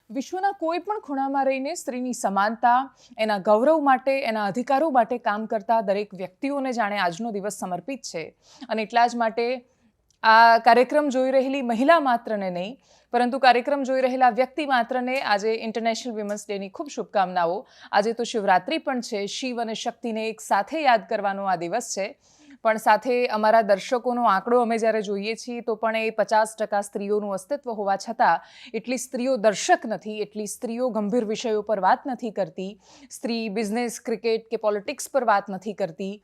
વિશ્વના કોઈ પણ ખૂણામાં રહીને સ્ત્રીની સમાનતા, એના ગૌરવ માટે, એના અધિકારો માટે કામ કરતા દરેક વ્યક્તિઓને જાણે આજનો દિવસ સમર્પિત છે. અને એટલા જ માટે આ કાર્યક્રમ જોઈ રહેલી મહિલા માત્રને નહીં, પરંતુ કાર્યક્રમ જોઈ રહેલા વ્યક્તિ માત્રને આજે ઇન્ટરનેશનલ વિમન્સ ડેની ખૂબ શુભકામનાઓ. આજે તો શિવરાત્રિ પણ છે. શિવ અને શક્તિને એક સાથે યાદ કરવાનો આ દિવસ છે. પણ સાથે અમારા દર્શકોનો આંકડો અમે જ્યારે જોઈએ છીએ તો પણ એ 50% સ્ત્રીઓનું અસ્તિત્વ હોવા છતાં એટલી સ્ત્રીઓ દર્શક નથી, એટલી સ્ત્રીઓ ગંભીર વિષયો પર વાત નથી કરતી, સ્ત્રી બિઝનેસ, ક્રિકેટ કે પોલિટિક્સ પર વાત નથી કરતી.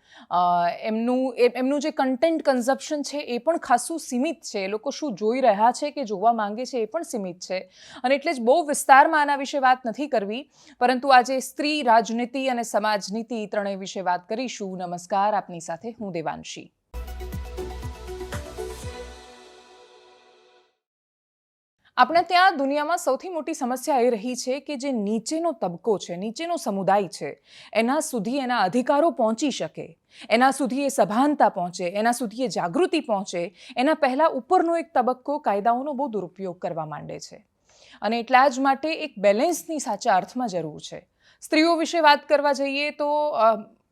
એમનું જે કન્ટેન્ટ કન્ઝપ્શન છે એ પણ ખાસું સીમિત છે. એ લોકો શું જોઈ રહ્યા છે કે જોવા માંગે છે એ પણ સીમિત છે. અને એટલે જ બહુ વિસ્તારમાં આના વિશે વાત નથી કરવી, પરંતુ આજે સ્ત્રી, રાજનીતિ અને સમાજનીતિ ત્રણેય વિશે વાત કરીશું. નમસ્કાર, આપની સાથે હું દેવાંશી. આપણે ત્યાં દુનિયામાં સૌથી મોટી સમસ્યા એ રહી છે કે જે નીચેનો તબક્કો છે, નીચેનો સમુદાય છે, એના સુધી એના અધિકારો પહોંચી શકે, એના સુધી એ સભાનતા પહોંચે, એના સુધી એ જાગૃતિ પહોંચે, એના પહેલાં ઉપરનો એક તબક્કો કાયદાઓનો બહુ દુરુપયોગ કરવા માંડે છે. અને એટલા જ માટે એક બેલેન્સની સાચા અર્થમાં જરૂર છે. સ્ત્રીઓ વિશે વાત કરવા જઈએ તો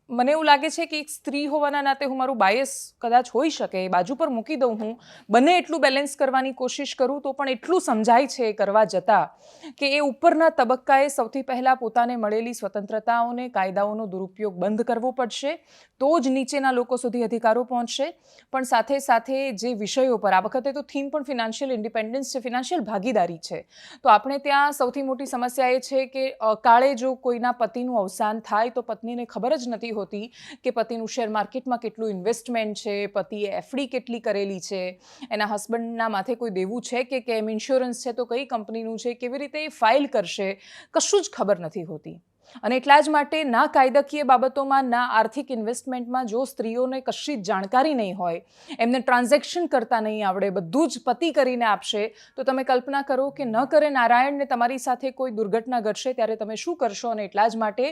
મને એવું લાગે છે કે એક સ્ત્રી હોવાના નાતે હું મારું બાયસ કદાચ હોઈ શકે એ બાજુ પર મૂકી દઉં, હું બને એટલું બેલેન્સ કરવાની કોશિશ કરું તો પણ એટલું સમજાય છે કરવા જતાં કે એ ઉપરના તબક્કાએ સૌથી પહેલાં પોતાને મળેલી સ્વતંત્રતાઓને, કાયદાઓનો દુરુપયોગ બંધ કરવો પડશે, તો જ નીચેના લોકો સુધી અધિકારો પહોંચશે. પણ સાથે સાથે જે વિષયો પર આ વખતે તો થીમ પણ ફિનાન્શિયલ ઇન્ડિપેન્ડન્સ છે, ફિનાન્શિયલ ભાગીદારી છે. તો આપણે ત્યાં સૌથી મોટી સમસ્યા એ છે કે કાળે જો કોઈના પતિનું અવસાન થાય તો પત્નીને ખબર જ નથી હોતી કે પતિનું શેર માર્કેટમાં કેટલું ઇન્વેસ્ટમેન્ટ છે, પતિએ એફડી કેટલી કરેલી છે, એના હસબન્ડના માથે કોઈ દેવું છે કે કેમ, ઇન્સ્યોરન્સ છે તો કઈ કંપનીનું છે, કેવી રીતે એ ફાઇલ કરશે, કશું જ ખબર નથી હોતી. અને એટલા જ માટે ના કાયદાકીય બાબતોમાં, ના આર્થિક ઇન્વેસ્ટમેન્ટમાં જો સ્ત્રીઓને કશી જ જાણકારી નહીં હોય, એમને ટ્રાન્ઝેક્શન કરતા નહીં આવડે, બધું જ પતિ કરીને આપશે, તો તમે કલ્પના કરો કે ન કરે નારાયણને તમારી સાથે કોઈ દુર્ઘટના ઘટશે ત્યારે તમે શું કરશો. અને એટલા જ માટે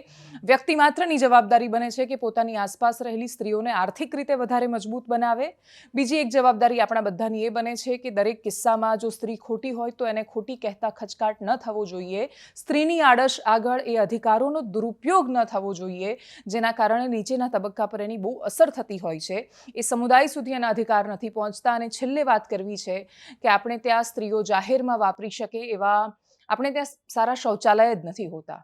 વ્યક્તિ માત્રની જવાબદારી બને છે કે પોતાની આસપાસ રહેલી સ્ત્રીઓને આર્થિક રીતે વધારે મજબૂત બનાવે. બીજી એક જવાબદારી આપણા બધાની એ બને છે કે દરેક કિસ્સામાં જો સ્ત્રી ખોટી હોય તો એને ખોટી કહેતા ખચકાટ ન થવો જોઈએ. સ્ત્રીની આડશ આગળ એ અધિકારો દુરુપયોગ ન થવો જોઈએ, જેના કારણે નીચેના તબક્કા પર એની બહુ અસર થતી હોય છે. એ સમુદાય સુધી એના અધિકાર નથી પહોંચતા. અને છેલ્લે વાત કરવી છે કે આપણે ત્યાં સ્ત્રીઓ જાહેરમાં વાપરી શકે એવા આપણે ત્યાં સારા શૌચાલય જ નથી હોતા.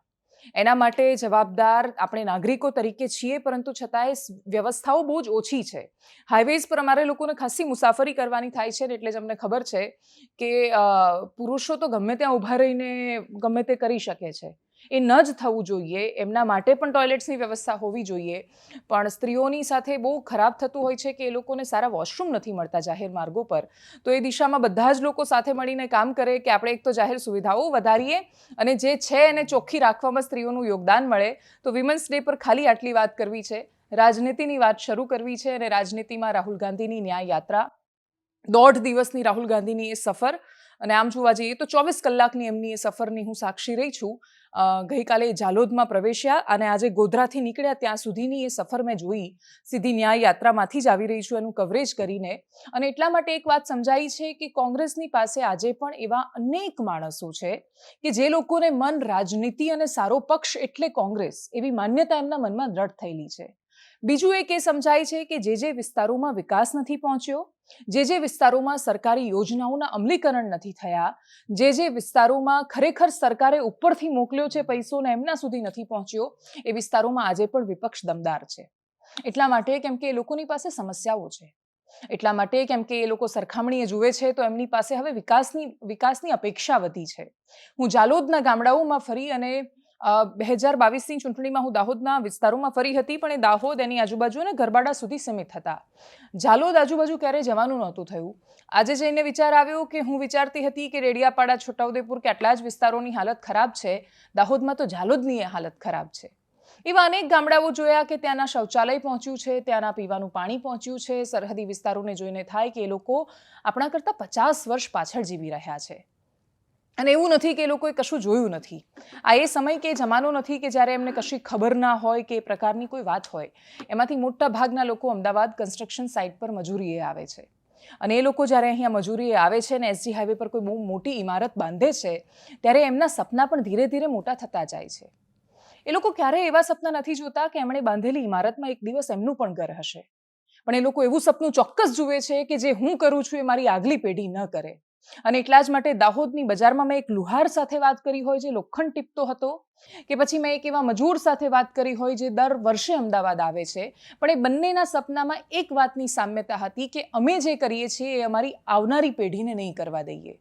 એના માટે જવાબદાર આપણે નાગરિકો તરીકે છીએ, પરંતુ છતાંય વ્યવસ્થાઓ બહુ જ ઓછી છે. હાઈવેઝ પર અમારે લોકોને ખાસી મુસાફરી કરવાની થાય છે, એટલે જ અમને ખબર છે કે પુરુષો તો ગમે ત્યાં ઊભા રહીને ગમે તે કરી શકે છે. એ ન જ થવું જોઈએ. એમના માટે પણ ટોયલેટ્સની વ્યવસ્થા હોવી જોઈએ. પણ સ્ત્રીઓની સાથે બહુ ખરાબ થતું હોય છે કે એ લોકોને સારા વોશરૂમ નથી મળતા જાહેર માર્ગો પર. તો એ દિશામાં બધા જ લોકો સાથે મળીને કામ કરે કે આપણે એક તો જાહેર સુવિધાઓ વધારીએ અને જે છે એને ચોખ્ખી રાખવામાં સ્ત્રીઓનું યોગદાન મળે. તો વિમન્સ ડે પર ખાલી આટલી વાત કરવી છે. રાજનીતિની વાત શરૂ કરવી છે. અને રાજનીતિમાં રાહુલ ગાંધીની ન્યાય યાત્રા, 1.5 દિવસની રાહુલ ગાંધીની એ સફર, અને આમ જોવા જઈએ તો 24 કલાકની એમની એ સફરની હું સાક્ષી રહી છું. ગઈકાલે ઝાલોદમાં પ્રવેશ્યા અને આજે ગોધરાથી નીકળ્યા ત્યાં સુધીની એ સફર મેં જોઈ. સીધી ન્યાય યાત્રામાંથી જ આવી રહી છું એનું કવરેજ કરીને. અને એટલા માટે એક વાત સમજાઈ છે કે કોંગ્રેસની પાસે આજે પણ એવા અનેક માણસો છે કે જે લોકોને મન રાજનીતિ અને સારો પક્ષ એટલે કોંગ્રેસ એવી માન્યતા એમના મનમાં દ્રઢ થયેલી છે. બીજું એક એ સમજાય છે કે જે વિસ્તારોમાં વિકાસ નથી પહોંચ્યો, જે વિસ્તારોમાં સરકારી યોજનાઓના અમલીકરણ નથી થયા, જે વિસ્તારોમાં ખરેખર સરકારે ઉપરથી મોકલ્યો છે પૈસો ને એમના સુધી નથી પહોંચ્યો, એ વિસ્તારોમાં આજે પણ વિપક્ષ દમદાર છે. એટલા માટે કેમ કે એ લોકોની પાસે સમસ્યાઓ છે. એટલા માટે કેમ કે એ લોકો સરખામણીએ જુએ છે તો એમની પાસે હવે વિકાસની અપેક્ષા વધી છે. હું ઝાલોદના ગામડાઓમાં ફરી અને 2022ની ચૂંટણીમાં હું દાહોદના વિસ્તારોમાં ફરી હતી, પણ એ દાહોદ એની આજુબાજુ અને ગરબાડા સુધી સીમિત હતા. ઝાલોદ આજુબાજુ ક્યારેય જવાનું નહોતું થયું. આજે જઈને વિચાર આવ્યો કે હું વિચારતી હતી કે રેડિયાપાડા, છોટાઉદેપુર કે આટલા જ વિસ્તારોની હાલત ખરાબ છે, દાહોદમાં તો ઝાલોદની એ હાલત ખરાબ છે. એવા અનેક ગામડાઓ જોયા કે ત્યાંના શૌચાલય પહોંચ્યું છે, ત્યાંના પીવાનું પાણી પહોંચ્યું છે. સરહદી વિસ્તારોને જોઈને થાય કે એ લોકો આપણા કરતાં 50 વર્ષ પાછળ જીવી રહ્યા છે. અને એવું નથી કે એ લોકોએ કશું જોયું નથી. આ એ સમય કે જમાનો નથી કે જ્યારે એમને કશી ખબર ના હોય કે એ પ્રકારની કોઈ વાત હોય. એમાંથી મોટા ભાગના લોકો અમદાવાદ કન્સ્ટ્રક્શન સાઇટ પર મજૂરીએ આવે છે. અને એ લોકો જ્યારે અહીંયા મજૂરીએ આવે છે ને એસજી હાઈવે પર કોઈ બહુ મોટી ઇમારત બાંધે છે ત્યારે એમના સપના પણ ધીરે ધીરે મોટા થતા જાય છે. એ લોકો ક્યારેય એવા સપના નથી જોતા કે એમણે બાંધેલી ઇમારતમાં એક દિવસ એમનું પણ ઘર હશે, પણ એ લોકો એવું સપનું ચોક્કસ જુએ છે કે જે હું કરું છું એ મારી આગલી પેઢી ન કરે. અને એટલા જ માટે દાહોદની બજારમાં મેં એક લુહાર સાથે વાત કરી હોય જે લોખંડ ટીપતો હતો, કે પછી મેં એક એવા મજૂર સાથે વાત કરી હોય જે દર વર્ષે અમદાવાદ આવે છે, પણ એ બંનેના સપનામાં એક વાતની સામ્યતા હતી કે અમે જે કરીએ છીએ એ અમારી આવનારી પેઢીને નહીં કરવા દઈએ.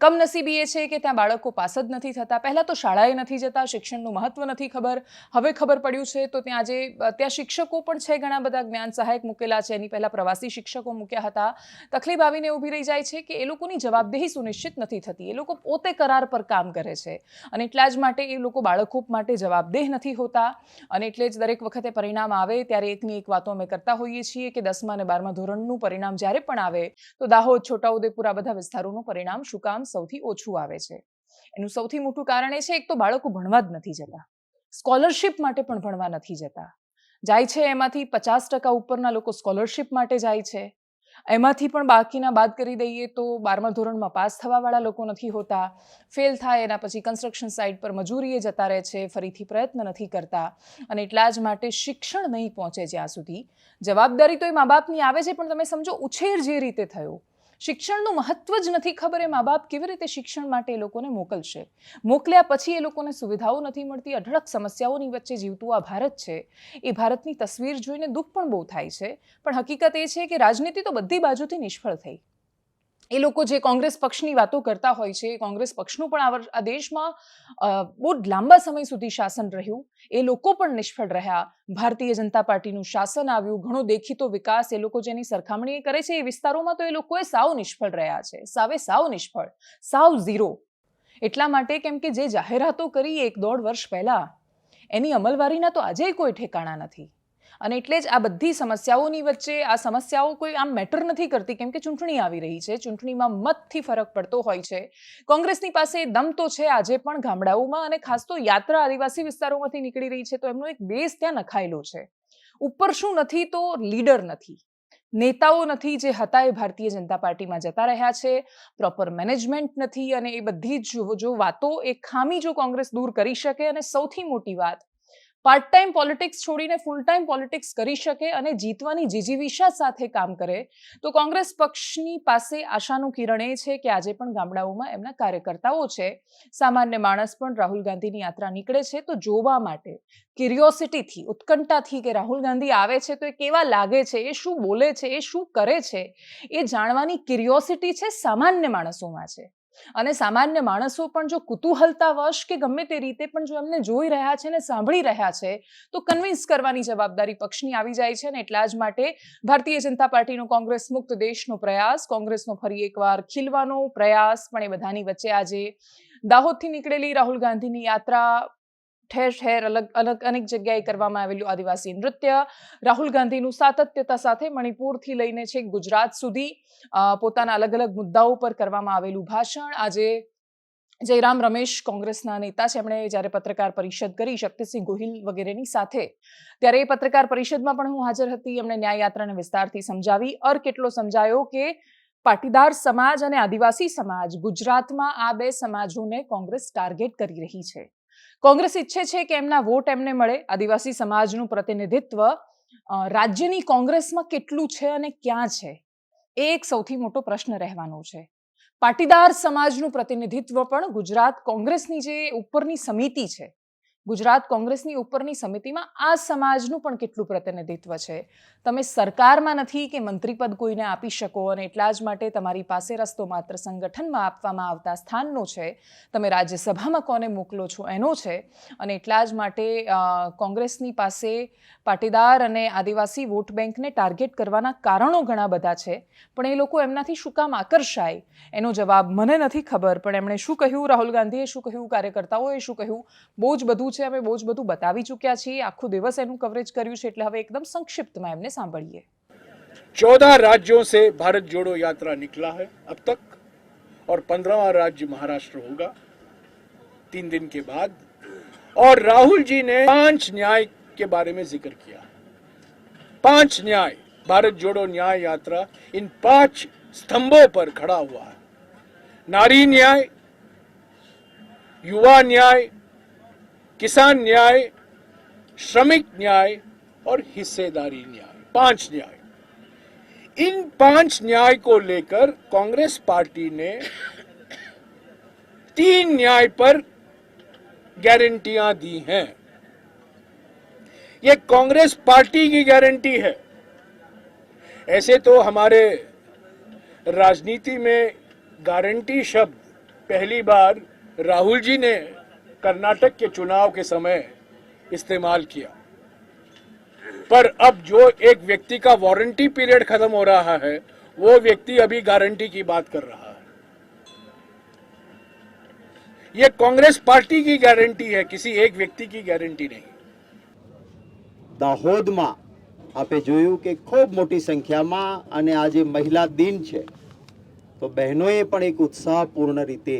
કમનસીબી એ છે કે ત્યાં બાળકો પાસ જ નથી થતા. પહેલાં તો શાળાએ નથી જતા, શિક્ષણનું મહત્વ નથી ખબર. હવે ખબર પડ્યું છે તો ત્યાં શિક્ષકો પણ છે, ઘણા બધા જ્ઞાન સહાયક મૂકેલા છે. એની પહેલાં પ્રવાસી શિક્ષકો મૂક્યા હતા. તકલીફ આવીને ઊભી રહી જાય છે કે એ લોકોની જવાબદેહી સુનિશ્ચિત નથી થતી. એ લોકો પોતે કરાર પર કામ કરે છે અને એટલા જ માટે એ લોકો બાળકો માટે જવાબદેહ નથી હોતા. અને એટલે જ દરેક વખતે પરિણામ આવે ત્યારે એકની એક વાતો અમે કરતા હોઈએ છીએ કે 10મા અને 12મા ધોરણનું પરિણામ જ્યારે પણ આવે તો દાહોદ, છોટાઉદેપુર આ બધા વિસ્તારોનું પરિણામ શું કામ સૌથી ઓછું આવે છે? એનું સૌથી મોટું કારણ એ છે, એક તો બાળકો ભણવા જ નથી જતા, સ્કોલરશિપ માટે પણ ભણવા નથી જતા. જાય છે એમાંથી 50% ઉપરના લોકો સ્કોલરશિપ માટે જાય છે. એમાંથી પણ બાકીના બાદ કરી દઈએ તો 12મા ધોરણમાં પાસ થવાવાળા લોકો નથી હોતા. ફેલ થાય એના પછી કન્સ્ટ્રક્શન સાઇટ પર મજૂરીએ જતા રહે છે, ફરીથી પ્રયત્ન નથી કરતા. અને એટલા જ માટે શિક્ષણ નહીં પહોંચે જ્યાં સુધી. જવાબદારી તો એ મા બાપની આવે છે, પણ તમે સમજો ઉછેર જે રીતે થયો, શિક્ષણનું મહત્વ જ નથી ખબર, એ મા બાપ કેવી રીતે શિક્ષણ માટે એ લોકોને મોકલશે? મોકલ્યા પછી એ લોકોને સુવિધાઓ નથી મળતી. અઢળક સમસ્યાઓની વચ્ચે જીવતું આ ભારત છે. એ ભારતની તસવીર જોઈને દુઃખ પણ બહુ થાય છે. પણ હકીકત એ છે કે રાજનીતિ તો બધી બાજુથી નિષ્ફળ થઈ. એ લોકો જે કોંગ્રેસ પક્ષની વાતો કરતા હોય છે, કોંગ્રેસ પક્ષનું પણ આ દેશમાં બહુ લાંબા સમય સુધી શાસન રહ્યું, એ લોકો પણ નિષ્ફળ રહ્યા. ભારતીય જનતા પાર્ટીનું શાસન આવ્યું, ઘણો દેખીતો વિકાસ એ લોકો જેની સરખામણી કરે છે એ વિસ્તારોમાં તો એ લોકોએ સાવ નિષ્ફળ રહ્યા છે. સાવ નિષ્ફળ, સાવ ઝીરો. એટલા માટે કેમ કે જે જાહેરાતો કરી 1-1.5 વર્ષ પહેલા, એની અમલવારીના તો આજે કોઈ ઠેકાણા નથી. અને એટલે જ આ બધી સમસ્યાઓની વચ્ચે આ સમસ્યાઓ કોઈ આમ મેટર નથી કરતી, કેમ કે ચૂંટણી આવી રહી છે. ચૂંટણીમાં મતથી ફરક પડતો હોય છે. કોંગ્રેસની પાસે દમ તો છે આજે પણ ગામડાઓમાં, અને ખાસ તો યાત્રા આદિવાસી વિસ્તારોમાંથી નીકળી રહી છે, તો એમનો એક બેઝ ત્યાં નખાયેલો છે. ઉપર શું નથી તો લીડર નથી, નેતાઓ નથી. જે હતા એ ભારતીય જનતા પાર્ટીમાં જતા રહ્યા છે. પ્રોપર મેનેજમેન્ટ નથી. અને એ બધી જો વાતો, એ ખામી જો કોંગ્રેસ દૂર કરી શકે, અને સૌથી મોટી વાત, પાર્ટ ટાઈમ પોલિટિક્સ છોડીને ફૂલ ટાઈમ પોલિટિક્સ કરી શકે અને જીતવાની જીજીવિષા સાથે કામ કરે, તો કોંગ્રેસ પક્ષની પાસે આશાનું કિરણ એ છે કે આજે પણ ગામડાઓમાં એમના કાર્યકર્તાઓ છે. સામાન્ય માણસ પણ રાહુલ ગાંધીની યાત્રા નીકળે છે તો જોવા માટે, ક્યુરિયોસિટીથી, ઉત્કંઠાથી કે રાહુલ ગાંધી આવે છે તો એ કેવા લાગે છે, એ શું બોલે છે, એ શું કરે છે, એ જાણવાની ક્યુરિયોસિટી છે સામાન્ય માણસોમાં છે. અને સામાન્ય માણસો પણ જો કુતૂહલતાવશ કે ગમે તે રીતે પણ જો એમને જોઈ રહ્યા છે ને સાંભળી રહ્યા છે, તો કન્વિન્સ કરવાની જવાબદારી પક્ષની આવી જાય છે. ને એટલા જ માટે ભારતીય જનતા પાર્ટીનો કોંગ્રેસ મુક્ત દેશનો પ્રયાસ, કોંગ્રેસનો ફરી એકવાર ખીલવાનો પ્રયાસ, પણ એ બધાની વચ્ચે આજે દાહોદથી નીકળેલી રાહુલ ગાંધીની યાત્રા, ઠેર ઠેર અલગ અનેક જગ્યાએ કરવામાં આવેલું આદિવાસી નૃત્ય, રાહુલ ગાંધીનું સાતત્યતા સાથે મણિપુરથી લઈને છેક ગુજરાત સુધી પોતાના અલગ અલગ મુદ્દાઓ પર કરવામાં આવેલું ભાષણ. આજે જયરામ રમેશ કોંગ્રેસના નેતા છે, એમણે જ્યારે પત્રકાર પરિષદ કરી શક્તિસિંહ ગોહિલ વગેરેની સાથે, ત્યારે એ પત્રકાર પરિષદમાં પણ હું હાજર હતી. એમણે ન્યાય યાત્રાને વિસ્તારથી સમજાવી. કેટલો સમજાયો કે પાટીદાર સમાજ અને આદિવાસી સમાજ, ગુજરાતમાં આ બે સમાજોને કોંગ્રેસ ટાર્ગેટ કરી રહી છે. કોંગ્રેસ ઈચ્છે છે કે એમના વોટ એમને મળે. આદિવાસી સમાજનું પ્રતિનિધિત્વ રાજ્યની કોંગ્રેસમાં કેટલું છે અને ક્યાં છે, એ એક સૌથી મોટો પ્રશ્ન રહેવાનો છે. પાટીદાર સમાજનું પ્રતિનિધિત્વ પણ ગુજરાત કોંગ્રેસની જે ઉપરની સમિતિ છે, ગુજરાત કોંગ્રેસની ઉપરની સમિતિમાં આ સમાજનું પણ કેટલું પ્રતિનિધિત્વ છે. તમે સરકારમાં નથી કે મંત્રીપદ કોઈને આપી શકો, અને એટલા જ માટે તમારી પાસે રસ્તો માત્ર સંગઠનમાં આપવામાં આવતા સ્થાનનો છે. તમે રાજ્યસભામાં કોને મોકલો છો એનો છે. અને એટલા જ માટે કોંગ્રેસની પાસે પાટીદાર અને આદિવાસી વોટ બેંકને ટાર્ગેટ કરવાના કારણો ઘણા બધા છે, પણ એ લોકો એમનાથી શું કામ આકર્ષાય, એનો જવાબ મને નથી ખબર. પણ એમણે શું કહ્યું, રાહુલ ગાંધીએ શું કહ્યું, કાર્યકર્તાઓએ શું કહ્યું, બહુ જ બધું છે. અમે બહુ જ બધું બતાવી ચૂક્યા છીએ. આખો દિવસ એનું કવરેજ કર્યું છે, એટલે હવે એકદમ સંક્ષિપ્તમાં એમને સાંભળીએ. 14 राज्यों से भारत जोड़ो यात्रा निकला है अब तक, और 15वां राज्य महाराष्ट्र होगा 3 दिन के बाद. और राहुल जी ने 5 न्याय के बारे में जिक्र किया. 5 न्याय, भारत जोड़ो न्याय यात्रा इन 5 स्तंभों पर खड़ा हुआ है। नारी न्याय, युवा न्याय, किसान न्याय, श्रमिक न्याय और हिस्सेदारी न्याय, 5 न्याय। इन 5 न्याय को लेकर कांग्रेस पार्टी ने 3 न्याय पर गारंटियां दी हैं। ये कांग्रेस पार्टी की गारंटी है। ऐसे तो हमारे राजनीति में गारंटी शब्द पहली बार राहुल जी ने कर्नाटक के चुनाव के समय इस्तेमाल किया, पर अब जो एक व्यक्ति का वारंटी पीरियड खत्म हो रहा है, वो व्यक्ति अभी गारंटी की बात कर रहा है। ये कांग्रेस पार्टी की गारंटी है, किसी एक व्यक्ति की गारंटी नहीं। દાહોદમાં આપે જોયું કે ખૂબ મોટી સંખ્યામાં અને આજે મહિલા દિન છે તો બહેનોએ પણ એક ઉત્સાહપૂર્ણ રીતે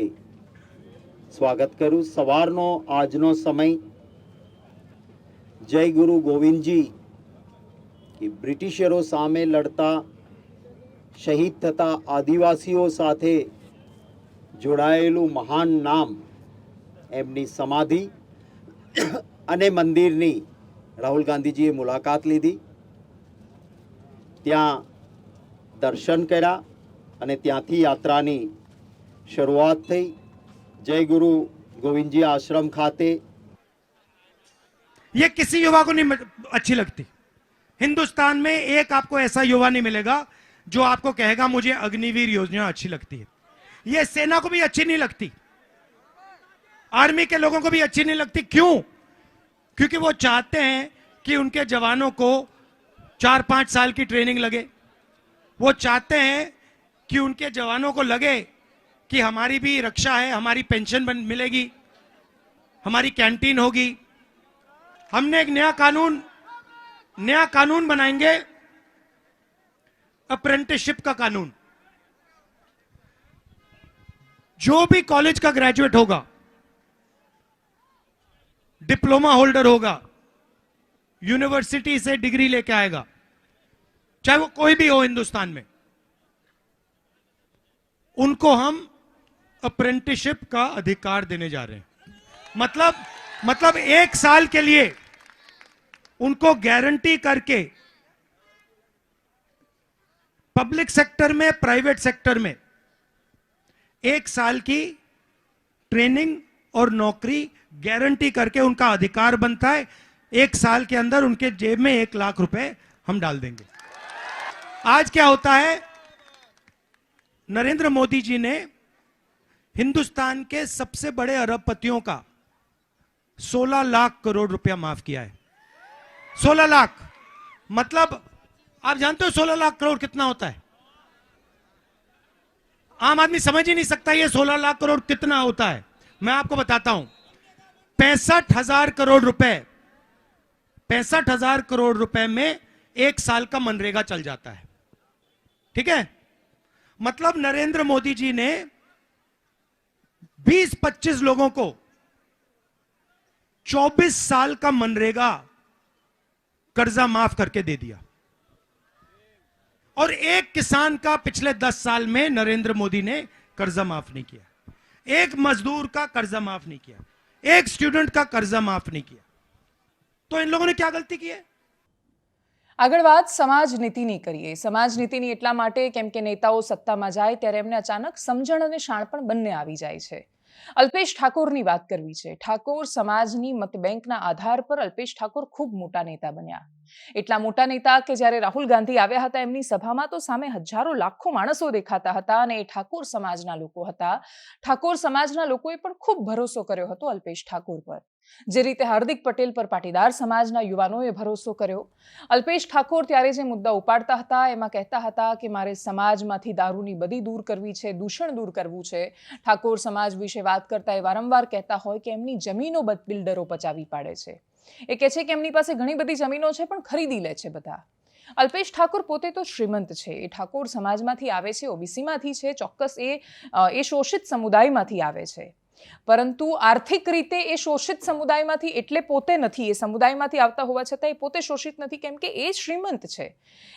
સ્વાગત કર્યું. સવારનો આજનો સમય જય ગુરુ ગોવિંદજી કે બ્રિટિશરો સામે લડતા શહીદ થતા આદિવાસીઓ સાથે જોડાયેલું મહાન નામ એમની સમાધિ અને મંદિરની રાહુલ ગાંધીજીએ મુલાકાત લીધી, ત્યાં દર્શન કર્યા અને ત્યાંથી યાત્રાની શરૂઆત થઈ. જય ગુરુ ગોવિંદજી આશ્રમ ખાતે ये किसी युवा को नहीं अच्छी लगती। हिंदुस्तान में एक आपको ऐसा युवा नहीं मिलेगा जो आपको कहेगा मुझे अग्निवीर योजना अच्छी लगती है। ये सेना को भी अच्छी नहीं लगती, आर्मी के लोगों को भी अच्छी नहीं लगती। क्यों? क्योंकि वो चाहते हैं कि उनके जवानों को 4-5 साल की ट्रेनिंग लगे। वो चाहते हैं कि उनके जवानों को लगे कि हमारी भी रक्षा है, हमारी पेंशन मिलेगी, हमारी कैंटीन होगी। हमने एक नया कानून बनाएंगे, अप्रेंटिसशिप का कानून। जो भी कॉलेज का ग्रेजुएट होगा, डिप्लोमा होल्डर होगा, यूनिवर्सिटी से डिग्री लेके आएगा, चाहे वो कोई भी हो हिंदुस्तान में, उनको हम अप्रेंटिसशिप का अधिकार देने जा रहे हैं। मतलब 1 साल के लिए उनको गारंटी करके पब्लिक सेक्टर में, प्राइवेट सेक्टर में 1 साल की ट्रेनिंग और नौकरी गारंटी करके उनका अधिकार बनता है। 1 साल के अंदर उनके जेब में 1 लाख रुपए हम डाल देंगे। आज क्या होता है, नरेंद्र मोदी जी ने हिंदुस्तान के सबसे बड़े अरबपतियों का 16 लाख करोड़ रुपया माफ किया है। 16 लाख, मतलब आप जानते हो 16 लाख करोड़ कितना होता है? आम आदमी समझ ही नहीं सकता ये 16 लाख करोड़ कितना होता है। मैं आपको बताता हूं, 65,000 करोड़ रुपए, 65,000 करोड़ रुपए में 1 साल का मनरेगा चल जाता है। ठीक है, मतलब नरेंद्र मोदी जी ने 20-25 लोगों को 24 साल का मनरेगा कर्जा माफ करके दे दिया। और एक किसान का पिछले 10 साल में नरेंद्र मोदी ने कर्जा माफ नहीं किया, एक मजदूर का कर्जा माफ नहीं किया, एक स्टूडेंट का कर्जा माफ नहीं किया। तो इन लोगों ने क्या गलती की है? આગળ વાત સમાજ નીતિની કરીએ. સમાજ નીતિની એટલા માટે કેમ કે નેતાઓ સત્તામાં જાય ત્યારે એમને અચાનક સમજણ અને શાણપણ બંને આવી જાય છે. અલ્પેશ ઠાકોરની વાત કરવી છે. ઠાકોર સમાજની મતબેંકના આધાર પર અલ્પેશ ઠાકોર ખૂબ મોટા નેતા બન્યા. એટલા મોટા નેતા કે જ્યારે રાહુલ ગાંધી આવ્યા હતા એમની સભામાં તો સામે હજારો લાખો માણસો દેખાતા હતા અને એ ઠાકોર સમાજના લોકો હતા. ઠાકોર સમાજના લોકોએ પણ ખૂબ ભરોસો કર્યો હતો અલ્પેશ ઠાકોર પર, જે રીતે હાર્દિક પટેલ પર પાટીદાર સમાજના યુવાનોએ ભરોસો કર્યો. અલ્પેશ ઠાકોર ત્યારે જે મુદ્દા ઉપાડતા હતા એમાં કહેતા હતા કે મારે સમાજમાંથી દારૂની બદી દૂર કરવી છે, દૂષણ દૂર કરવું છે. ઠાકોર સમાજ વિશે વાત કરતા એ વારંવાર કહેતા હોય કે એમની જમીનો બિલ્ડરો પચાવી પાડે છે. એ કહે છે કે એમની પાસે ઘણી બધી જમીનો છે પણ ખરીદી લે છે બધા. અલ્પેશ ઠાકોર પોતે તો શ્રીમંત છે, એ ઠાકોર સમાજમાંથી આવે છે, ઓબીસીમાંથી છે, ચોક્કસ એ શોષિત સમુદાયમાંથી આવે છે. પરંતુ આર્થિક રીતે એ શોષિત સમુદાયમાંથી એટલે પોતે નથી, એ સમુદાયમાંથી આવતા હોવા છતાં એ પોતે શોષિત નથી, કેમ કે એ શ્રીમંત છે.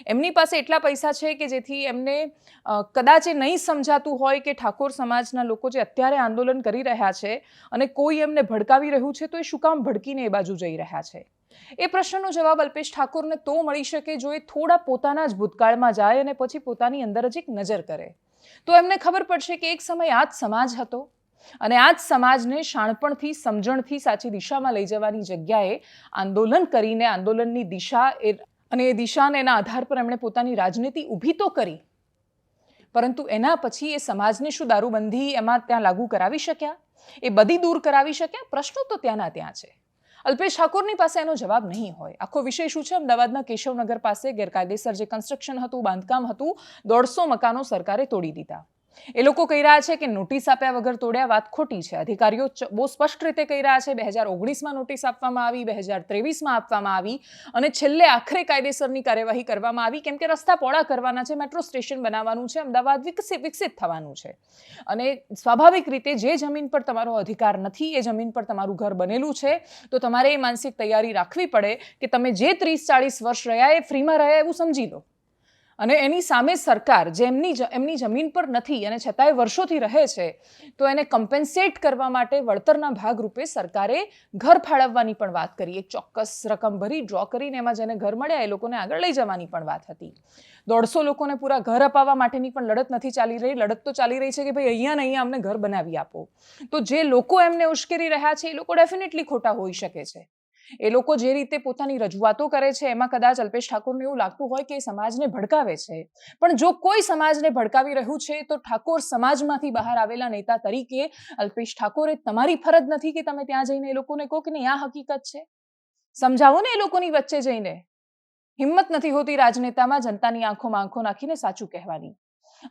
એમની પાસે એટલા પૈસા છે કે જેથી એમને કદાચ એ નહીં સમજાતું હોય કે ઠાકોર સમાજના લોકો જે અત્યારે આંદોલન કરી રહ્યા છે અને કોઈ એમને ભડકાવી રહ્યું છે તો એ શું કામ ભડકીને એ બાજુ જઈ રહ્યા છે. એ પ્રશ્નનો જવાબ અલ્પેશ ઠાકોરને તો મળી શકે જો એ થોડા પોતાના જ ભૂતકાળમાં જાય અને પછી પોતાની અંદર જ એક નજર કરે. તો એમને ખબર પડશે કે એક સમય આ જ સમાજ હતો અને આ જ સમાજને શાણપણથી, સમજણથી સાચી દિશામાં લઈ જવાની જગ્યાએ આંદોલન કરીને આંદોલનની દિશા અને એ દિશાને એના આધાર પર એમણે પોતાની રાજનીતિ ઊભી તો કરી, પરંતુ એના પછી એ સમાજને શું દારૂબંધી એમાં ત્યાં લાગુ કરાવી શક્યા? એ બધી દૂર કરાવી શક્યા? પ્રશ્નો તો ત્યાંના ત્યાં છે. અલ્પેશ ઠાકોરની પાસે એનો જવાબ નહીં હોય. આખો વિષય શું છે? અમદાવાદના કેશવનગર પાસે ગેરકાયદેસર જે કન્સ્ટ્રક્શન હતું, બાંધકામ હતું, 150 મકાનો સરકારે તોડી દીધા. એ લોકો કહી રહ્યા છે કે નોટિસ આપ્યા વગર તોડ્યા. વાત ખોટી છે. અધિકારીઓ બહુ સ્પષ્ટ રીતે કહી રહ્યા છે 2019માં નોટિસ આપવામાં આવી, 2023માં આપવામાં આવી અને છેલ્લે આખરે કાયદેસરની કાર્યવાહી કરવામાં આવી, કેમ કે રસ્તા પહોળા કરવાના છે, મેટ્રો સ્ટેશન બનાવવાનું છે, અમદાવાદ વિકસિત થવાનું છે. અને સ્વાભાવિક રીતે જે જમીન પર તમારો અધિકાર નથી એ જમીન પર તમારું ઘર બનેલું છે તો તમારે એ માનસિક તૈયારી રાખવી પડે કે તમે જે 30-40 વર્ષ રહ્યા એ ફ્રીમાં રહ્યા એવું સમજી લો. અને એની સામે સરકાર જે એમની જમીન પર નથી અને છતાંય વર્ષોથી રહે છે તો એને કમ્પેન્સેટ કરવા માટે વળતરના ભાગરૂપે સરકારે ઘર ફાળવવાની પણ વાત કરી. એક ચોક્કસ રકમ ભરી ડ્રો કરીને એમાં જેને ઘર મળ્યા એ લોકોને આગળ લઈ જવાની પણ વાત હતી. 150 લોકોને પૂરા ઘર અપાવવા માટેની પણ લડત નથી ચાલી રહી. લડત તો ચાલી રહી છે કે ભાઈ અહીંયા ને અહીંયા અમને ઘર બનાવી આપો. તો જે લોકો એમને ઉશ્કેરી રહ્યા છે એ લોકો ડેફિનેટલી ખોટા હોઈ શકે છે. એ લોકો જે રીતે પોતાની રજૂઆતો કરે છે એમાં કદાચ અલ્પેશ ઠાકોરને એવું લાગતું હોય કે એ સમાજને ભડકાવે છે, પણ જો કોઈ સમાજને ભડકાવી રહ્યું છે તો ઠાકોર સમાજમાંથી બહાર આવેલા નેતા તરીકે અલ્પેશ ઠાકોરે તમારી ફરજ નથી કે તમે ત્યાં જઈને એ લોકોને કહો કે નહીં આ હકીકત છે. સમજાવો ને એ લોકોની વચ્ચે જઈને. હિંમત નથી હોતી રાજનેતામાં જનતાની આંખોમાં આંખો નાખીને સાચું કહેવાની.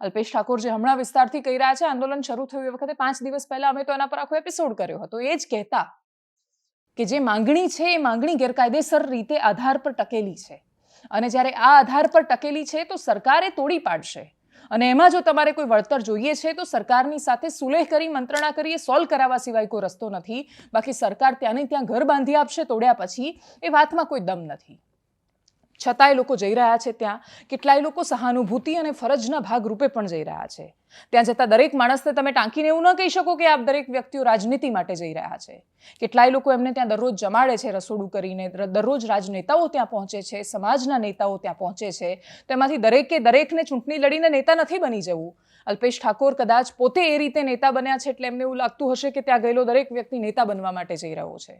અલ્પેશ ઠાકોર જે હમણાં વિસ્તારથી કહી રહ્યા છે, આંદોલન શરૂ થયું એ વખતે 5 દિવસ પહેલા અમે તો એના પર આખો એપિસોડ કર્યો હતો. એ જ કહેતા કે જે માંગણી છે એ માંગણી ગેરકાયદેસર રીતે આધાર પર ટકેલી છે અને જ્યારે આ આધાર પર ટકેલી છે તો સરકારે તોડી પાડશે અને એમાં જો તમારે કોઈ વળતર જોઈએ છે તો સરકારની સાથે સુલેહ કરી, મંત્રણા કરી એ સોલ્વ કરાવવા સિવાય કોઈ રસ્તો નથી. બાકી સરકાર ત્યાંને ત્યાં ઘર બાંધી આપશે તોડ્યા પછી, એ વાતમાં કોઈ દમ નથી. છતાંય લોકો જઈ રહ્યા છે ત્યાં. કેટલાય લોકો સહાનુભૂતિ અને ફરજના ભાગરૂપે પણ જઈ રહ્યા છે. ત્યાં જતા દરેક માણસને તમે ટાંકીને એવું ન કહી શકો કે આ દરેક વ્યક્તિઓ રાજનીતિ માટે જઈ રહ્યા છે. કેટલાય લોકો એમને ત્યાં દરરોજ જમાડે છે રસોડું કરીને. દરરોજ રાજનેતાઓ ત્યાં પહોંચે છે, સમાજના નેતાઓ ત્યાં પહોંચે છે. તો એમાંથી દરેકને ચૂંટણી લડીને નેતા નથી બની જવું. અલ્પેશ ઠાકોર કદાચ પોતે એ રીતે નેતા બન્યા છે એટલે એમને એવું લાગતું હશે કે ત્યાં ગયેલો દરેક વ્યક્તિ નેતા બનવા માટે જઈ રહ્યો છે.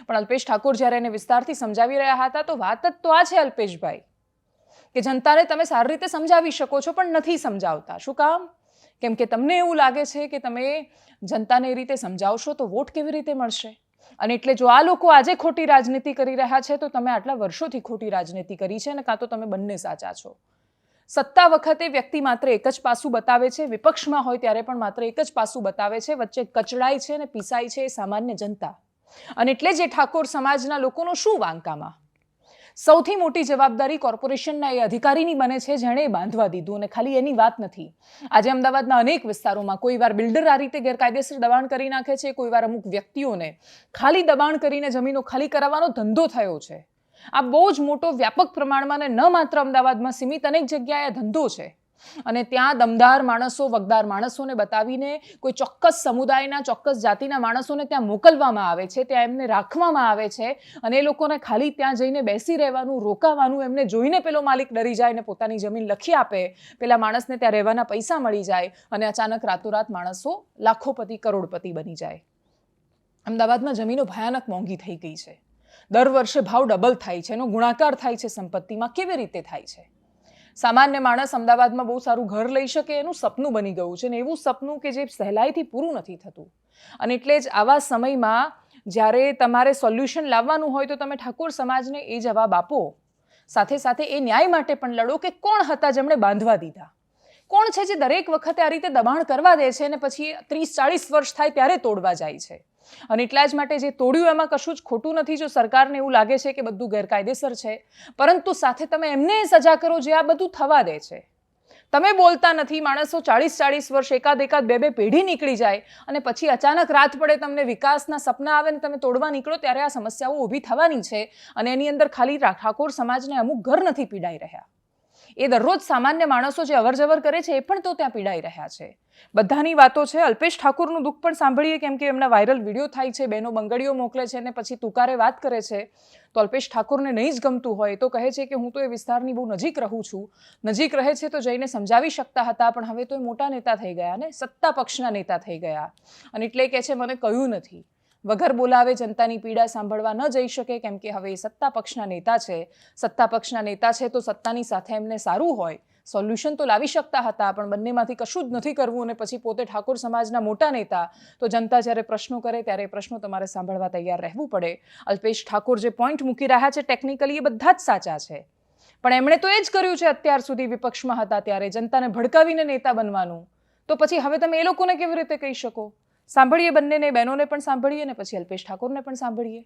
પણ અલ્પેશ ઠાકોર જ્યારે એને વિસ્તારથી સમજાવી રહ્યા હતા તો વાત જ તો આ છે અલ્પેશભાઈ, કે જનતાને તમે સારી રીતે સમજાવી શકો છો પણ નથી સમજાવતા. શું કામ? કેમ કે તમને એવું લાગે છે કે તમે જનતાને એ રીતે સમજાવશો તો વોટ કેવી રીતે મળશે. અને એટલે જો આ લોકો આજે ખોટી રાજનીતિ કરી રહ્યા છે તો તમે આટલા વર્ષોથી ખોટી રાજનીતિ કરી છે અને કાં તો તમે બંને સાચા છો. સત્તા વખતે વ્યક્તિ માત્ર એક જ પાસું બતાવે છે, વિપક્ષમાં હોય ત્યારે પણ માત્ર એક જ પાસું બતાવે છે, વચ્ચે કચડાય છે અને પીસાય છે એ સામાન્ય જનતા. અને એટલે જ ઠાકોર સમાજના લોકોનો શું વાંકામાં? સૌથી મોટી જવાબદારી કોર્પોરેશનના એ અધિકારીની બને છે જેણે એ બાંધવા દીધું. અને ખાલી એની વાત નથી. આજે અમદાવાદના અનેક વિસ્તારોમાં કોઈવાર બિલ્ડર આ રીતે ગેરકાયદેસર દબાણ કરી નાખે છે, કોઈવાર અમુક વ્યક્તિઓને ખાલી દબાણ કરીને જમીનો ખાલી કરાવવાનો ધંધો થયો છે. આ બહુ જ મોટો વ્યાપક પ્રમાણમાં અને ન માત્ર અમદાવાદમાં સીમિત અનેક જગ્યાએ ધંધો છે. અને ત્યાં દમદાર માણસો, વગદાર માણસોને બતાવીને કોઈ ચોક્કસ સમુદાયના, ચોક્કસ જાતિના માણસોને ત્યાં મોકલવામાં આવે છે, ત્યાં એમને રાખવામાં આવે છે અને એ લોકોને ખાલી ત્યાં જઈને બેસી રહેવાનું, રોકાવાનું, એમને જોઈને પેલો માલિક ડરી જાય અને પોતાની જમીન લખી આપે, પેલા માણસને ત્યાં રહેવાના પૈસા મળી જાય અને અચાનક રાતોરાત માણસો લાખોપતિ, કરોડપતિ બની જાય. અમદાવાદમાં જમીનો ભયાનક મોંઘી થઈ ગઈ છે. દર વર્ષે ભાવ ડબલ થાય છે, એનો ગુણાકાર થાય છે સંપત્તિમાં. કેવી રીતે થાય છે? સામાન્ય માણસ અમદાવાદમાં બહુ સારું ઘર લઈ શકે એનું સપનું બની ગયું છે, ને એવું સપનું કે જે સહેલાઈથી પૂરું નથી થતું. અને એટલે જ આવા સમયમાં જ્યારે તમારે સોલ્યુશન લાવવાનું હોય તો તમે ઠાકોર સમાજને એ જવાબ આપો, સાથે સાથે એ ન્યાય માટે પણ લડો કે કોણ હતા જેમણે બાંધવા દીધા, કોણ છે જે દરેક વખતે આ રીતે દબાણ કરવા દે છે અને પછી 30-40 વર્ષ થાય ત્યારે તોડવા જાય છે. અને એટલા જ માટે જે તોડ્યું એમાં કશું જ ખોટું નથી જો સરકારને એવું લાગે છે કે બધું ગેરકાયદેસર છે, પરંતુ સાથે તમે એમને સજા કરો જે આ બધું થવા દે છે. તમે બોલતા નથી, માણસો 40 વર્ષ એકાદ બે પેઢી નીકળી જાય અને પછી અચાનક રાત પડે તમને વિકાસના સપના આવે ને તમે તોડવા નીકળો ત્યારે આ સમસ્યાઓ ઊભી થવાની છે. અને એની અંદર ખાલી ઠાકોર સમાજને અમુક ઘર નથી પીડાઈ રહ્યા, એ દરરોજ સામાન્ય માણસો જે અવરજવર કરે છે એ પણ તો ત્યાં પીડાઈ રહ્યા છે. બધાની વાતો છે. અલ્પેશ ઠાકોરનું દુઃખ પણ સાંભળીએ, કેમ કે એમના વાયરલ વિડીયો થાય છે, બહેનો બંગડીઓ મોકલે છે અને પછી તુકારે વાત કરે છે. તો અલ્પેશ ઠાકોરને નહીં જ ગમતું હોય તો કહે છે કે હું તો એ વિસ્તારની બહુ નજીક રહું છું, નજીક રહે છે તો જઈને સમજાવી શકતા હતા, પણ હવે તો એ મોટા નેતા થઈ ગયા ને, સત્તા પક્ષના નેતા થઈ ગયા. અને એટલે કહે છે મને કહ્યું નથી, વગર બોલાવે જનતાની પીડા સાંભળવા ન જઈ શકે, કેમ કે હવે એ સત્તા પક્ષના નેતા છે. સત્તા પક્ષના નેતા છે તો સત્તાની સાથે એમને સારું હોય, સોલ્યુશન તો લાવી શકતા હતા, પણ બંનેમાંથી કશું જ નથી કરવું અને પછી પોતે ઠાકોર સમાજના મોટા નેતા. તો જનતા જ્યારે પ્રશ્નો કરે ત્યારે એ પ્રશ્નો તમારે સાંભળવા તૈયાર રહેવું પડે. અલ્પેશ ઠાકોર જે પોઈન્ટ મૂકી રહ્યા છે ટેકનિકલી એ બધા જ સાચા છે, પણ એમણે તો એ જ કર્યું છે અત્યાર સુધી વિપક્ષમાં હતા ત્યારે, જનતાને ભડકાવીને નેતા બનવાનું. તો પછી હવે તમે એ લોકોને કેવી રીતે કહી શકો? સાંભળીએ બંનેને, બહેનોને પણ સાંભળીએ ને પછી અલ્પેશ ઠાકોરને પણ સાંભળીએ.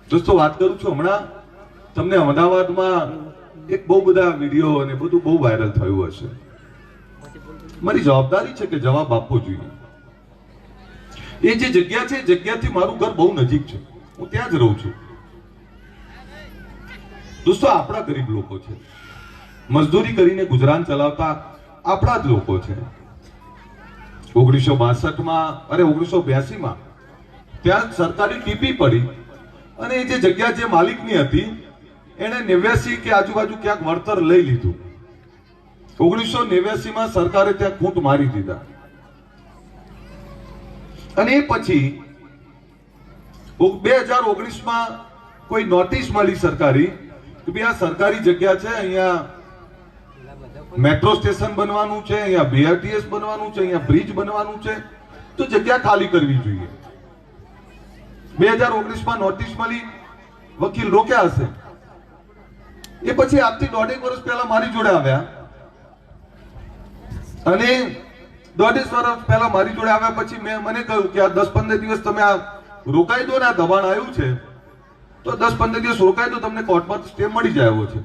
દોસ્તો વાત કરું છું, હમણાં તમને અમદાવાદમાં એક બહુ બધા વિડીયો અને બધું બહુ વાયરલ થયું હશે. મારી જવાબદારી છે કે જવાબ આપવો જોઈએ. એ જે જગ્યા છે એ જગ્યાથી મારું ઘર બહુ નજીક છે, હું ત્યાં જ રહું છું. દોસ્તો આપણા ગરીબ લોકો છે, મજદૂરી કરીને ગુજરાન ચલાવતા આપણા જ લોકો છે. 1962માં અરે 1982માં ત્યાં સરકારી ટીપી પડી અને એ જે જગ્યા જે માલિકની હતી એને 89 કે આજુબાજુ ક્યાંક વળતર લઈ લીધું. 1989માં સરકારે ત્યાં ખૂંટ મારી દીધા અને એ પછી 2019માં કોઈ નોટિસ મળી સરકારી કે ભાઈ આ સરકારી જગ્યા છે, અહીંયા મેટ્રો સ્ટેશન બનવાનું છે, અહીંયા BRTS બનવાનું છે, અહીંયા બ્રિજ બનવાનું છે, તો જગ્યા ખાલી કરવી જોઈએ. 2019માં નોટિસ મળી, વકીલ રોક્યા હશે. એ પછી આજથી 1.5 વર્ષ પહેલા મારી જોડે આવ્યા અને 1.5 વર્ષ પહેલા મારી જોડે આવ્યા પછી મેં મને કહ્યું કે આ 10-15 દિવસ તમે આ રોકાઈ દો ને, આ દબાણ આવ્યું છે તો 10-15 દિવસ રોકાઈ દો, તમને કોર્ટમાં સ્ટે મળી જાય એવો છે.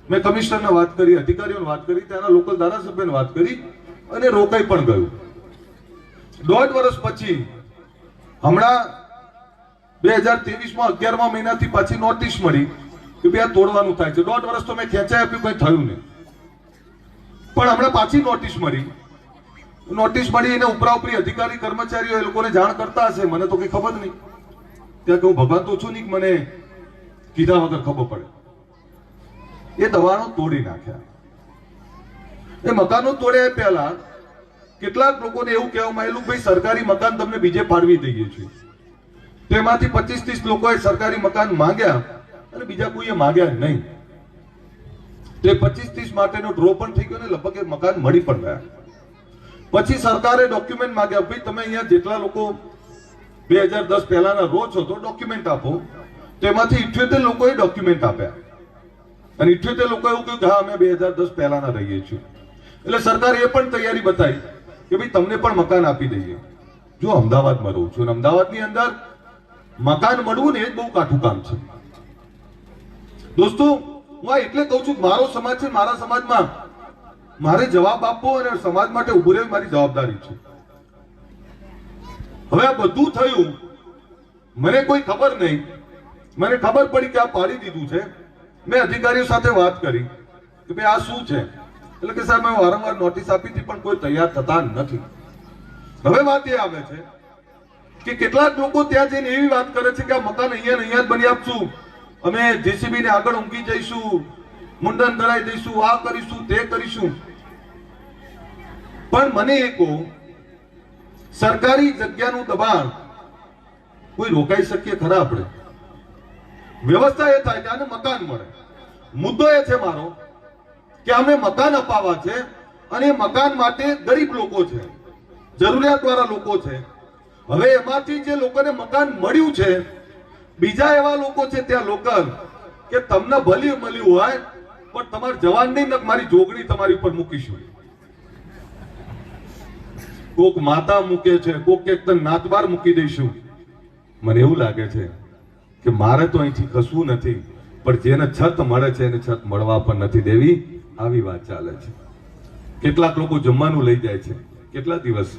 મેં કમિશનરને વાત કરી, અધિકારીઓને વાત કરી, ત્યાંના લોકલ ધારાસભ્યને વાત કરી અને રોકાઈ પણ ગયું. 1.5 વર્ષ પછી હમણાં 2023માં 11મા મહિનાથી પાછી નોટિસ મળી કે ભાઈ આ તોડવાનું થાય છે. 1.5 વર્ષ તો મેં ખેંચાઈ આપ્યું, કંઈ થયું નહીં. પણ હમણાં પાછી નોટિસ મળી એને ઉપરાઉપરી અધિકારી કર્મચારીઓ એ લોકોને જાણ કરતા હશે, મને તો કઈ ખબર નહીં. ત્યાં કે હું ભગવાન તો છું નહીં મને કીધા વગર ખબર પડે. એ દબાણો તોડી નાખ્યા. એ મકાનો તોડ્યા પહેલા કેટલાક લોકોને એવું કહેવામાં આવેલું ભાઈ સરકારી મકાન તમને બીજે ફાળવી દઈએ છીએ. તેમાંથી 25-30 લોકોએ સરકારી મકાન માંગ્યા અને બીજા કોઈએ માંગ્યા નહીં. તે 25-30 માટેનો ડ્રો પણ થઈ ગયો ને લગભગ એ મકાન મળી પણ ગયા. પછી સરકારે ડોક્યુમેન્ટ માંગ્યા, ભાઈ તમે અહીંયા જેટલા લોકો 2010 પહેલાના રહો છો તો ડોક્યુમેન્ટ આપો. તેમાંથી 78 લોકોએ ડોક્યુમેન્ટ આપ્યા અને 78 લોકો એવું કહ્યું કે હા અમે 2010 પહેલાના રહીએ છીએ. એટલે સરકારે એ પણ તૈયારી બતાવી કે ભાઈ તમને પણ મકાન આપી દઈએ. જો અમદાવાદમાં રહું છું અને અમદાવાદની અંદર મકાન મળવું ને એ જ બહુ કાઠું કામ છે. દોસ્તો હું આ એટલે કહું છું કે મારો સમાજ છે, મારા સમાજમાં મારે જવાબ આપવો અને સમાજ માટે ઉભું રહેવું મારી જવાબદારી છે. હવે આ બધું થયું, મને કોઈ ખબર નહીં, મને ખબર પડી કે આ પાડી દીધું છે. મેં અધિકારીઓ સાથે વાત કરી કે ભાઈ આ શું છે, એટલે કે સાહેબ મેં વારંવાર નોટિસ આપી હતી પણ કોઈ તૈયાર થતા નથી. હવે વાત એ આવે છે કે કેટલાક લોકો ત્યાં જઈને એવી વાત કરે છે કે આ મકાન અહીંયા જ બની આપશું, અમે જેસીબી ને આગળ ઊંઘી જઈશું, મુંડન કરાવી દઈશું, આ કરીશું તે કરીશું. પણ મને એ કહો, સરકારી જગ્યાનું દબાણ કોઈ રોકાઈ શકીએ ખરા? આપણે વ્યવસ્થા એ થાય કે આને મકાન મળે. મુદ્દો એ છે મારો કે અમને મકાન અપાવવા છે અને એ મકાન માટે ગરીબ લોકો છે, જરૂરિયાતવાળા લોકો છે. હવે એમાંથી જે લોકોને મકાન મળ્યું છે, બીજા એવા લોકો છે ત્યાં લોકલ કે તમને ભલી મળ્યું હોય પણ તમારે જવાન નહીં, મારી જોગણી તમારી ઉપર મૂકીશું. કોક માતા મૂકે છે, કોક એક નાતબાર મૂકી દઈશું. મને એવું લાગે છે કે મારે તો અહીંથી કશું નથી, પણ જેને છત મળે છે એને છત મળવા પણ નથી દેવી. આવી વાત ચાલે છે. કેટલાક લોકો જમવાનું લઈ જાય છે, કેટલા દિવસ,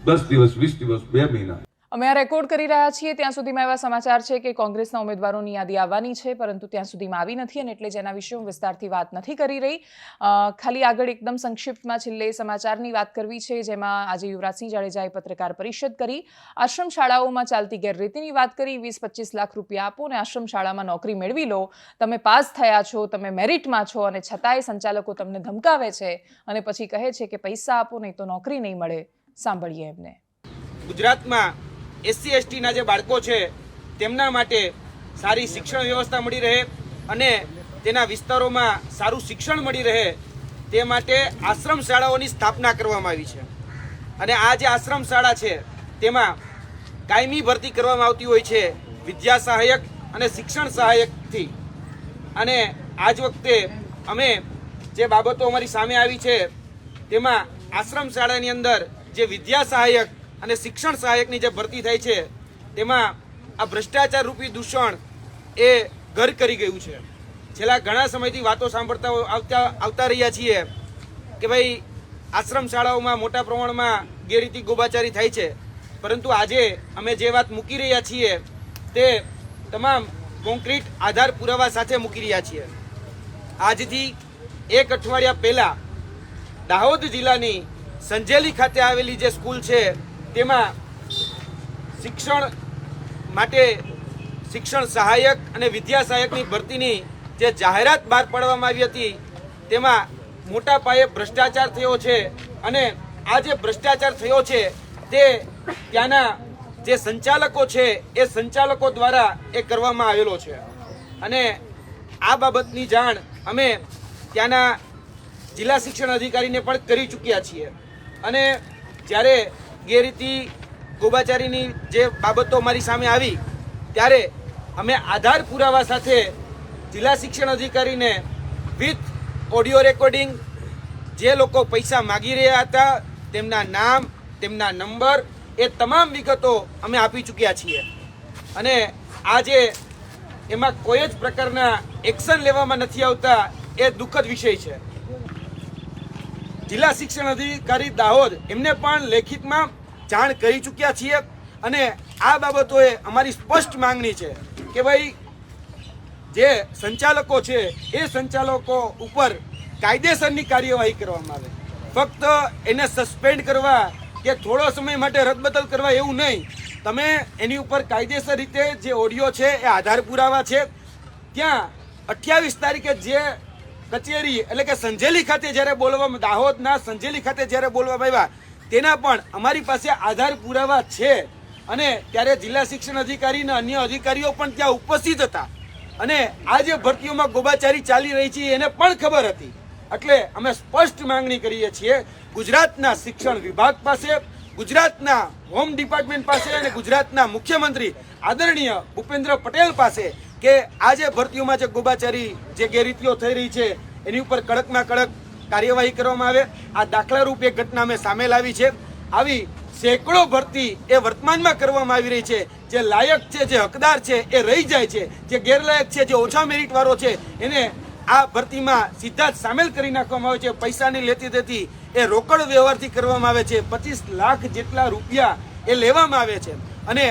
10 દિવસ, 20 દિવસ, 2 મહિના. અમે આ રેકોર્ડ કરી રહ્યા છીએ ત્યાં સુધીમાં એવા સમાચાર છે કે કોંગ્રેસના ઉમેદવારોની યાદી આવવાની છે, પરંતુ ત્યાં સુધીમાં આવી નથી અને એટલે જ એના વિશે હું વિસ્તારથી વાત નથી કરી રહી. ખાલી આગળ એકદમ સંક્ષિપ્તમાં છેલ્લે સમાચારની વાત કરવી છે, જેમાં આજે યુવરાજસિંહ જાડેજાએ પત્રકાર પરિષદ કરી, આશ્રમ શાળાઓમાં ચાલતી ગેરરીતિની વાત કરી. 20-25 લાખ રૂપિયા આપો અને આશ્રમ શાળામાં નોકરી મેળવી લો. તમે પાસ થયા છો, તમે મેરિટમાં છો અને છતાંય સંચાલકો તમને ધમકાવે છે અને પછી કહે છે કે પૈસા આપો નહીં તો નોકરી નહીં મળે. સાંભળીએ એમને. ગુજરાતમાં SC ST ના જે બાળકો છે તેમના માટે સારી શિક્ષણ વ્યવસ્થા મળી રહે અને તેના વિસ્તારોમાં સારું શિક્ષણ મળી રહે તે માટે આશ્રમ શાળાઓની સ્થાપના કરવામાં આવી છે. અને આ જે આશ્રમ શાળા છે તેમાં કાયમી ભરતી કરવામાં આવતી હોય છે વિદ્યા સહાયક અને શિક્ષણ સહાયકથી. અને આજ વખતે અમે જે બાબતો અમારી સામે આવી છે તેમાં આશ્રમ શાળાની અંદર જે વિદ્યા સહાયક અને શિક્ષણ સહાયકની જે ભરતી થાય છે તેમાં આ ભ્રષ્ટાચાર રૂપી દૂષણ એ ઘર કરી ગયું છે. છેલ્લા ઘણા સમયથી વાતો સાંભળતા આવતા રહ્યા છીએ કે ભાઈ આશ્રમ શાળાઓમાં મોટા પ્રમાણમાં ગેરરીતિ ગોબાચારી થાય છે, પરંતુ આજે અમે જે વાત મૂકી રહ્યા છીએ તે તમામ કોન્ક્રીટ આધાર પુરાવા સાથે મૂકી રહ્યા છીએ. આજથી 1 અઠવાડિયા પહેલા દાહોદ જિલ્લાની સંજેલી ખાતે આવેલી જે સ્કૂલ છે તેમાં શિક્ષણ માટે શિક્ષણ સહાયક અને વિદ્યા સહાયકની ભરતીની જે જાહેરાત બહાર પાડવામાં આવી હતી તેમાં મોટા પાયે ભ્રષ્ટાચાર થયો છે. અને આ જે ભ્રષ્ટાચાર થયો છે તે ત્યાંના જે સંચાલકો છે એ સંચાલકો દ્વારા એ કરવામાં આવેલો છે. અને આ બાબતની જાણ અમે ત્યાંના જિલ્લા શિક્ષણ અધિકારીને પણ કરી ચૂક્યા છીએ. અને જ્યારે ગેરરીતિ ગોબાચારીની જે બાબતો અમારી સામે આવી ત્યારે અમે આધાર પુરાવા સાથે જિલ્લા શિક્ષણ અધિકારીને વિથ ઓડિયો રેકોર્ડિંગ જે લોકો પૈસા માગી રહ્યા હતા તેમના નામ, તેમના નંબર, એ તમામ વિગતો અમે આપી ચૂક્યા છીએ. અને આજે એમાં કોઈ જ પ્રકારના એક્શન લેવામાં નથી આવતા એ દુઃખદ વિષય છે. જિલ્લા શિક્ષણ અધિકારી દાહોદ એમને પણ લેખિતમાં જાણ કરી ચૂક્યા છીએ. અને આ બાબતોએ અમારી સ્પષ્ટ માંગણી છે કે ભાઈ જે સંચાલકો છે એ સંચાલકો ઉપર કાયદેસરની કાર્યવાહી કરવામાં આવે. ફક્ત એને સસ્પેન્ડ કરવા કે થોડો સમય માટે રદબદલ કરવા એવું નહીં, તમે એની ઉપર કાયદેસર રીતે જે ઓડિયો છે એ આધાર પુરાવા છે ત્યાં 28 તારીખે જે કચેરી એટલે કે સંજેલી ખાતે જ્યારે બોલવામાં, દાહોદના સંજેલી ખાતે જ્યારે બોલવામાં આવ્યા તેના પણ અમારી પાસે આધાર પુરાવા છે. અને ત્યારે જિલ્લા શિક્ષણ અધિકારી અને અન્ય અધિકારીઓ પણ ત્યાં ઉપસ્થિત હતા અને આ જે ભરતીઓમાં ગોબાચારી ચાલી રહી છે એને પણ ખબર હતી. એટલે અમે સ્પષ્ટ માંગણી કરીએ છીએ ગુજરાતના શિક્ષણ વિભાગ પાસે, ગુજરાતના હોમ ડિપાર્ટમેન્ટ પાસે અને ગુજરાતના મુખ્યમંત્રી આદરણીય ભૂપેન્દ્ર પટેલ પાસે કે આ જે ભરતીઓમાં જે ગોબાચારી જે ગેરરીતિઓ થઈ રહી છે એની ઉપર કડકમાં કડક કાર્યવાહી કરવામાં આવે. આ દાખલારૂપ એક ઘટના અમે સામે લાવી છે. આવી સેંકડો ભરતી એ વર્તમાનમાં કરવામાં આવી રહી છે. જે લાયક છે, જે હકદાર છે એ રહી જાય છે, જે ગેરલાયક છે, જે ઓછા મેરિટ વાળો છે એને આ ભરતીમાં સીધા જ સામેલ કરી નાખવામાં આવે છે. પૈસાની લેતી દેતી એ રોકડ વ્યવહારથી કરવામાં આવે છે. 25 લાખ જેટલા રૂપિયા એ લેવામાં આવે છે. અને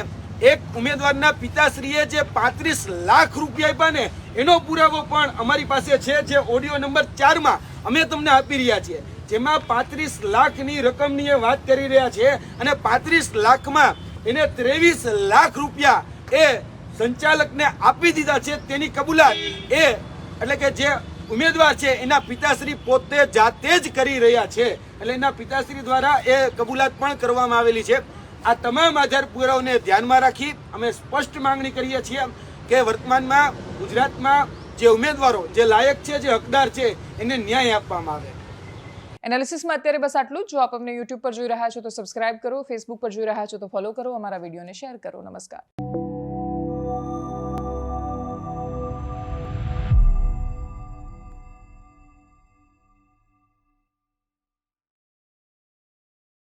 એક ઉમેદવારના પિતાશ્રીએ જે 35 લાખ રૂપિયા આપ્યા ને એનો પુરાવો પણ અમારી પાસે છે, જે ઓડિયો નંબર 4 માં અમે તમને આપી રહ્યા છીએ, જેમાં 35 લાખની રકમની એ વાત કરી રહ્યા છે અને 35 લાખમાં એને 23 લાખ રૂપિયા એ સંચાલકને આપી દીધા છે. તેની કબૂલાત એ એટલે કે જે ઉમેદવાર છે એના પિતાશ્રી પોતે જાતે જ કરી રહ્યા છે. એટલે એના પિતાશ્રી દ્વારા એ કબૂલાત પણ કરવામાં આવેલી છે. આ તમામ આધાર પુરાવાને ધ્યાનમાં રાખી અમે સ્પષ્ટ માંગણી કરીએ છીએ કે વર્તમાનમાં ગુજરાતમાં જે ઉમેદવારો જે લાયક છે, જે હકદાર છે, એને ન્યાય આપવામાં આવે. એનાલિસિસમાં અત્યારે બસ આટલું જ. જો આપ અમને યુટ્યુબ પર જોઈ રહ્યા છો તો સબસ્ક્રાઇબ કરો, ફેસબુક પર જોઈ રહ્યા છો તો ફોલો કરો, અમારા વિડીયોને શેર કરો. નમસ્કાર.